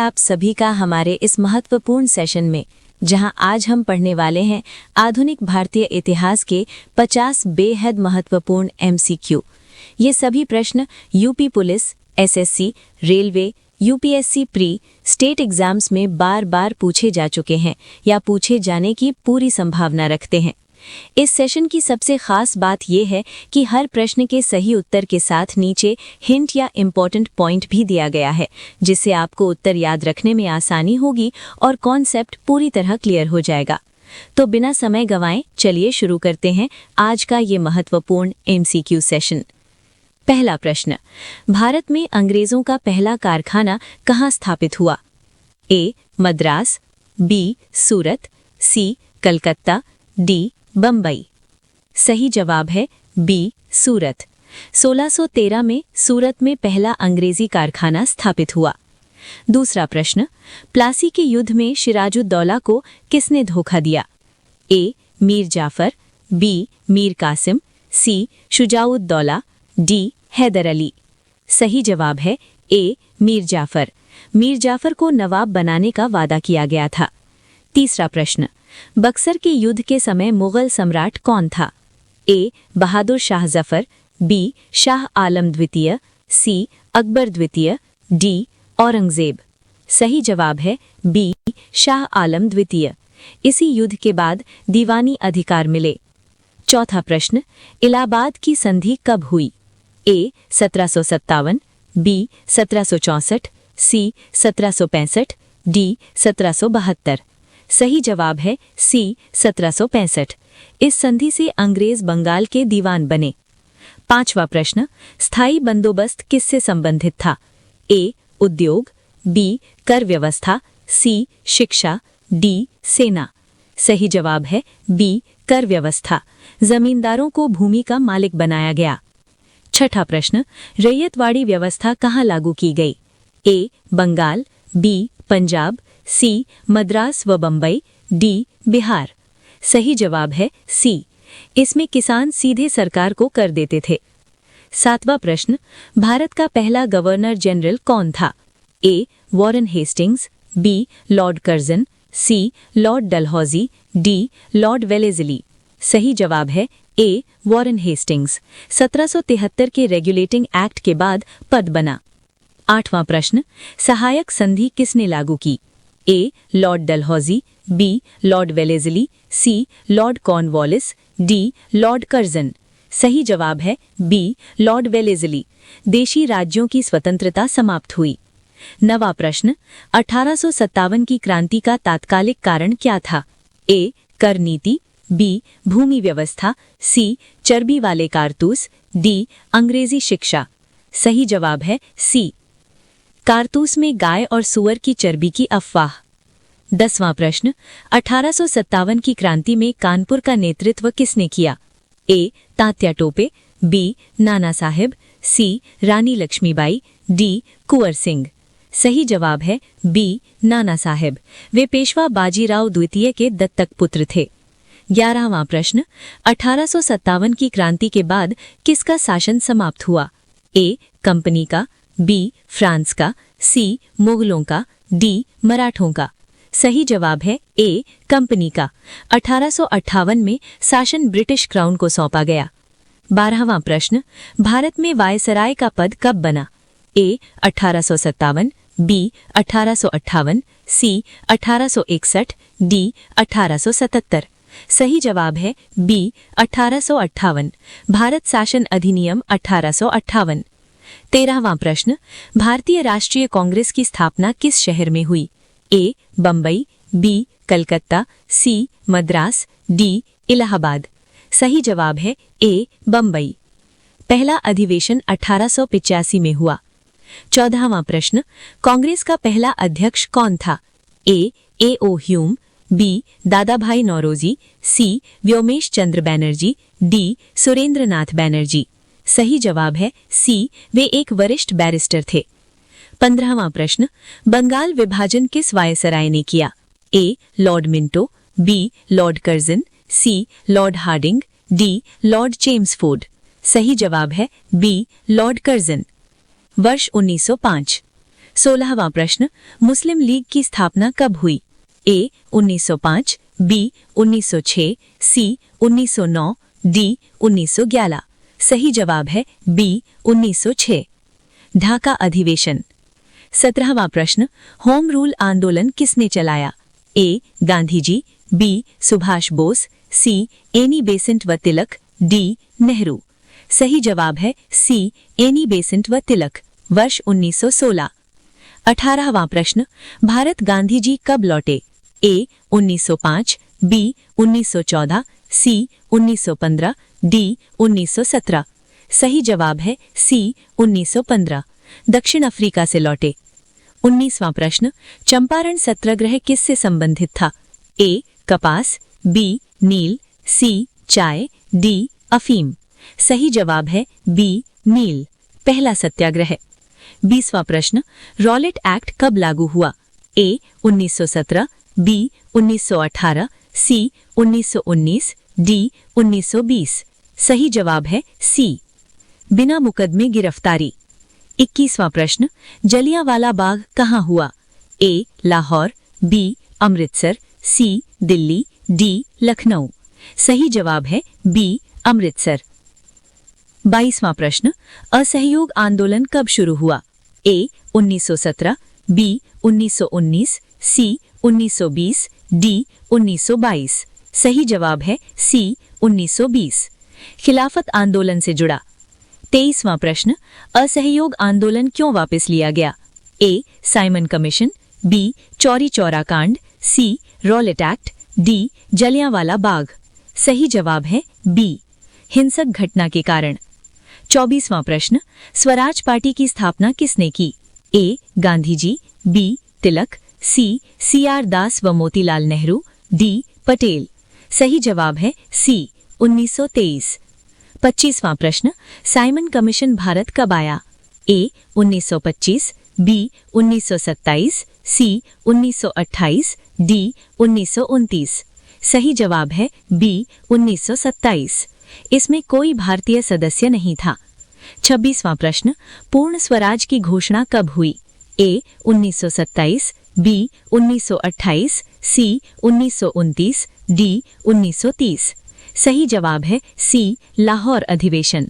आप सभी का हमारे इस महत्वपूर्ण सेशन में, जहां आज हम पढ़ने वाले हैं आधुनिक भारतीय इतिहास के 50 बेहद महत्वपूर्ण एमसीक्यू। ये सभी प्रश्न UP police, SSC, railway, UPSC pre state exams में बार बार पूछे जा चुके हैं या पूछे जाने की पूरी संभावना रखते हैं। इस सेशन की सबसे खास बात यह है कि हर प्रश्न के सही उत्तर के साथ नीचे हिंट या इम्पोर्टेंट पॉइंट भी दिया गया है, जिससे आपको उत्तर याद रखने में आसानी होगी और कॉन्सेप्ट पूरी तरह क्लियर हो जाएगा। तो बिना समय गंवाए चलिए शुरू करते हैं आज का ये महत्वपूर्ण एमसीक्यू सेशन। पहला प्रश्न, भारत में अंग्रेजों का पहला कारखाना कहाँ स्थापित हुआ? ए. मद्रास, बी. सूरत, सी. कलकत्ता, डी. बम्बई। सही जवाब है बी. सूरत। 1613 में सूरत में पहला अंग्रेजी कारखाना स्थापित हुआ। दूसरा प्रश्न, प्लासी के युद्ध में सिराजुद्दौला को किसने धोखा दिया? ए. मीर जाफर, बी. मीर कासिम, सी. शुजाउद्दौला, डी. हैदर अली। सही जवाब है ए. मीर जाफर। मीर जाफर को नवाब बनाने का वादा किया गया था। तीसरा प्रश्न, बक्सर के युद्ध के समय मुगल सम्राट कौन था? ए. बहादुर शाह जफर, बी. शाह आलम द्वितीय, सी. अकबर द्वितीय, डी. औरंगजेब। सही जवाब है बी. शाह आलम द्वितीय। इसी युद्ध के बाद दीवानी अधिकार मिले। चौथा प्रश्न, इलाहाबाद की संधि कब हुई? ए. 1757, बी. 1764, सी. 1765, डी. 1772। सही जवाब है सी. 1765। इस संधि से अंग्रेज बंगाल के दीवान बने। पांचवा प्रश्न, स्थायी बंदोबस्त किससे संबंधित था? ए. उद्योग, बी. कर व्यवस्था, सी. शिक्षा, डी. सेना। सही जवाब है बी. कर व्यवस्था। जमींदारों को भूमि का मालिक बनाया गया। छठा प्रश्न, रैयतवाड़ी व्यवस्था कहाँ लागू की गई? ए. बंगाल, बी. पंजाब, सी. मद्रास व बम्बई, डी. बिहार। सही जवाब है सी. इसमें किसान सीधे सरकार को कर देते थे। सातवां प्रश्न, भारत का पहला गवर्नर जनरल कौन था? A. Warren Hastings, B. Lord Curzon, C. Lord Dalhousie, D. Lord Wellesley. सही जवाब है ए. Warren Hastings. 1773 के रेगुलेटिंग एक्ट के बाद पद बना। आठवां प्रश्न, सहायक संधि किसने लागू की? A. Lord Dalhousie, B. Lord Wellesley, C. Lord Cornwallis, D. Lord Curzon. सही जवाब है बी. लॉर्ड वेलेज़ली। देशी राज्यों की स्वतंत्रता समाप्त हुई। नवा प्रश्न, 1857 की क्रांति का तात्कालिक कारण क्या था? ए. कर नीति, बी. भूमि व्यवस्था, सी. चर्बी वाले कारतूस, डी. अंग्रेजी शिक्षा। सही जवाब है सी. कारतूस में गाय और सुअर की चर्बी की अफवाह। 10वां प्रश्न, 1857 की क्रांति में कानपुर का नेतृत्व किसने किया? ए. तात्या टोपे, बी. नाना साहेब, सी. रानी लक्ष्मीबाई, डी. कुंवर सिंह। सही जवाब है बी. नाना साहेब। वे पेशवा बाजीराव द्वितीय के दत्तक पुत्र थे। 11वां प्रश्न, 1857 की क्रांति के बाद किसका शासन समाप्त हुआ? ए. कंपनी का, बी. फ्रांस का, सी. मुगलों का, डी. मराठों का। सही जवाब है ए. कंपनी का। 1858 में शासन ब्रिटिश क्राउन को सौंपा गया। 12वां प्रश्न, भारत में वायसराय का पद कब बना? ए. 1857, बी. 1858, सी. 1861, डी. 1877। सही जवाब है बी. 1858। भारत शासन अधिनियम 1858। 13वां प्रश्न, भारतीय राष्ट्रीय कांग्रेस की स्थापना किस शहर में हुई? ए. बम्बई, बी. कलकत्ता, सी. मद्रास, डी. इलाहाबाद। सही जवाब है ए. बम्बई। पहला अधिवेशन 1885 में हुआ। 14वां प्रश्न, कांग्रेस का पहला अध्यक्ष कौन था? A. O Hume, B. Dadabhai Naoroji, C. Womesh Chandra Bonnerjee, D. Surendranath Banerjee. सही जवाब है सी. वे एक वरिष्ठ बैरिस्टर थे। 15वां प्रश्न, बंगाल विभाजन किस वायसराय ने किया? A. Lord Minto, B. Lord Curzon, C. Lord Hardinge, D. Lord Chelmsford. सही जवाब है बी. Lord Curzon. वर्ष 1905। 16वां प्रश्न, मुस्लिम लीग की स्थापना कब हुई? ए 1905, बी 1906, सी 1909, डी 1911। सही जवाब है बी 1906। ढाका अधिवेशन। 17वां प्रश्न, होम रूल आंदोलन किसने चलाया? A Gandhi ji, B Subhash Bose, C Annie Besant व तिलक, डी नेहरू। सही जवाब है सी एनी बेसेंट व तिलक, वर्ष 1916। 18वां प्रश्न, भारत गांधी जी कब लौटे? ए 1905, बी 1914, सी 1915, डी 1917। सही जवाब है सी 1915, दक्षिण अफ्रीका से लौटे। 19वां प्रश्न, चंपारण सत्याग्रह किससे संबंधित था? ए कपास, बी नील, सी चाय, डी अफीम। सही जवाब है बी नील, पहला सत्याग्रह। 20वां प्रश्न, रॉलेट एक्ट कब लागू हुआ? ए 1917, बी 1918, सी 1919, डी 1920। सही जवाब है सी, बिना मुकदमे गिरफ्तारी। 21वां प्रश्न, जलियांवाला बाग कहाँ हुआ? ए लाहौर, बी अमृतसर, सी दिल्ली, डी लखनऊ। सही जवाब है बी अमृतसर। 22वां प्रश्न, असहयोग आंदोलन कब शुरू हुआ? ए 1917, बी 1919, सी 1920, डी 1922। सही जवाब है सी 1920, खिलाफत आंदोलन से जुड़ा। 23वां प्रश्न, असहयोग आंदोलन क्यों वापस लिया गया? A Simon commission, B Chauri Chaura कांड, C Rowlatt act, D Jallianwala Bagh. सही जवाब है बी, हिंसक घटना के कारण। 24वां प्रश्न, स्वराज पार्टी की स्थापना किसने की? ए गांधी जी, बी तिलक, सी आर दास व मोतीलाल नेहरू, डी पटेल। सही जवाब है सी 1923। 25वां प्रश्न, साइमन कमीशन भारत कब आया? ए 1925, बी 1927, सी 1928, डी 1929। सही जवाब है बी 1927, इसमें कोई भारतीय सदस्य नहीं था। 26वां प्रश्न, पूर्ण स्वराज की घोषणा कब हुई? ए 1927, बी 1928, सी 1929, डी 1930। सही जवाब है सी लाहौर अधिवेशन।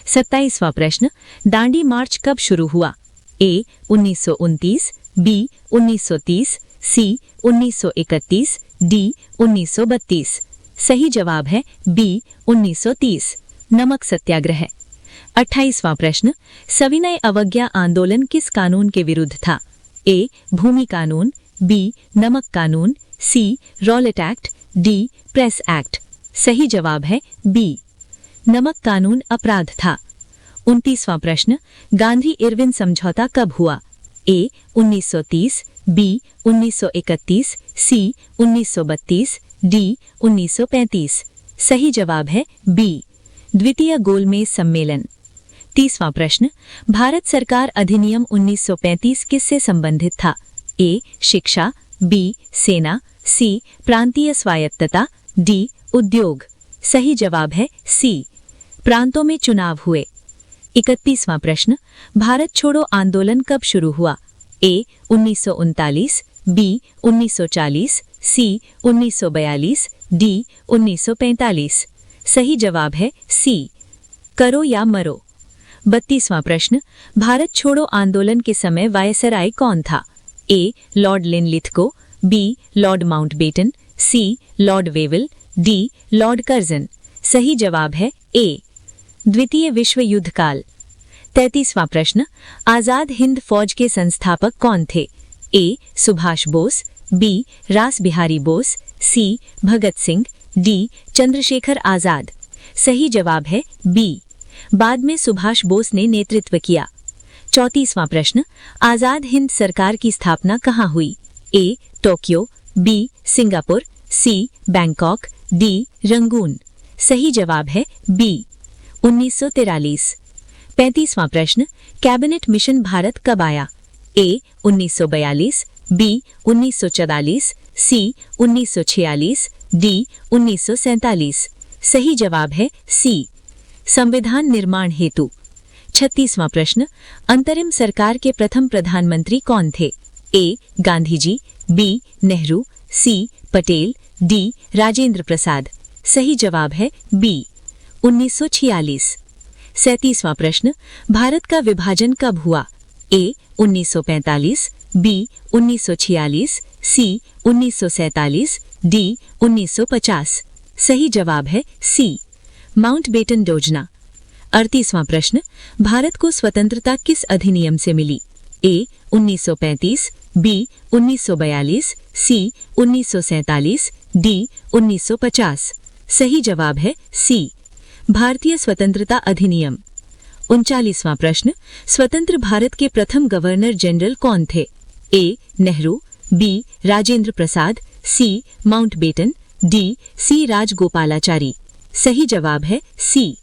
27वां प्रश्न, दांडी मार्च कब शुरू हुआ? ए 1929, बी 1930, सी 1931, डी 1932। सही जवाब है बी 1930, नमक सत्याग्रह। 28वां प्रश्न, सविनय अवज्ञा आंदोलन किस कानून के विरुद्ध था? ए भूमि कानून, बी नमक कानून, C Rowlatt act, D press act. सही जवाब है बी, नमक कानून अपराध था। 29वां प्रश्न, गांधी इरविन समझौता कब हुआ? ए 1930, बी 1931, सी 1932, डी 1935। सही जवाब है बी, द्वितीय गोलमेज सम्मेलन। 30वां प्रश्न, भारत सरकार अधिनियम 1935 किससे संबंधित था? ए शिक्षा, बी सेना, सी प्रांतीय स्वायत्तता, डी उद्योग। सही जवाब है सी, प्रांतों में चुनाव हुए। 31वां प्रश्न, भारत छोड़ो आंदोलन कब शुरू हुआ? ए 1939, बी 1940, सी 1942, डी 1945। सही जवाब है सी, करो या मरो। 32वां प्रश्न, भारत छोड़ो आंदोलन के समय वायसराय कौन था? A Lord Linlithgow, B Lord Mountbatten, C Lord Wavell, D Lord Curzon. सही जवाब है ए, द्वितीय विश्व युद्ध काल। 33वां प्रश्न, आजाद हिंद फौज के संस्थापक कौन थे? ए सुभाष बोस, बी रास बिहारी बोस, सी भगत सिंह, डी चंद्रशेखर आजाद। सही जवाब है बी, बाद में सुभाष बोस ने नेतृत्व किया। 34वां प्रश्न, आजाद हिंद सरकार की स्थापना कहाँ हुई? ए टोक्यो, बी सिंगापुर, सी बैंकॉक, डी रंगून। सही जवाब है बी, 1943। 35वां प्रश्न, कैबिनेट मिशन भारत कब आया? ए 1942, बी 1944, सी 1946, डी 1947। सही जवाब है सी, संविधान निर्माण हेतु। 36वां प्रश्न, अंतरिम सरकार के प्रथम प्रधानमंत्री कौन थे? ए. गांधी जी, बी. नेहरू, सी. पटेल, डी. राजेंद्र प्रसाद। सही जवाब है बी. 1946। 37वां प्रश्न, भारत का विभाजन कब हुआ? ए. 1945, बी. 1946, सी. 1947, डी. 1950। सही जवाब है सी. माउंटबेटन योजना। 38वां प्रश्न, भारत को स्वतंत्रता किस अधिनियम से मिली? ए. 1935, बी. 1942, सी. 1947, डी. 1950। सही जवाब है सी. भारतीय स्वतंत्रता अधिनियम। 39वां प्रश्न, स्वतंत्र भारत के प्रथम गवर्नर जनरल कौन थे? A. Nehru, B. Rajendra Prasad, C. Mountbatten, D. C. Rajagopalachari. सही जवाब है सी.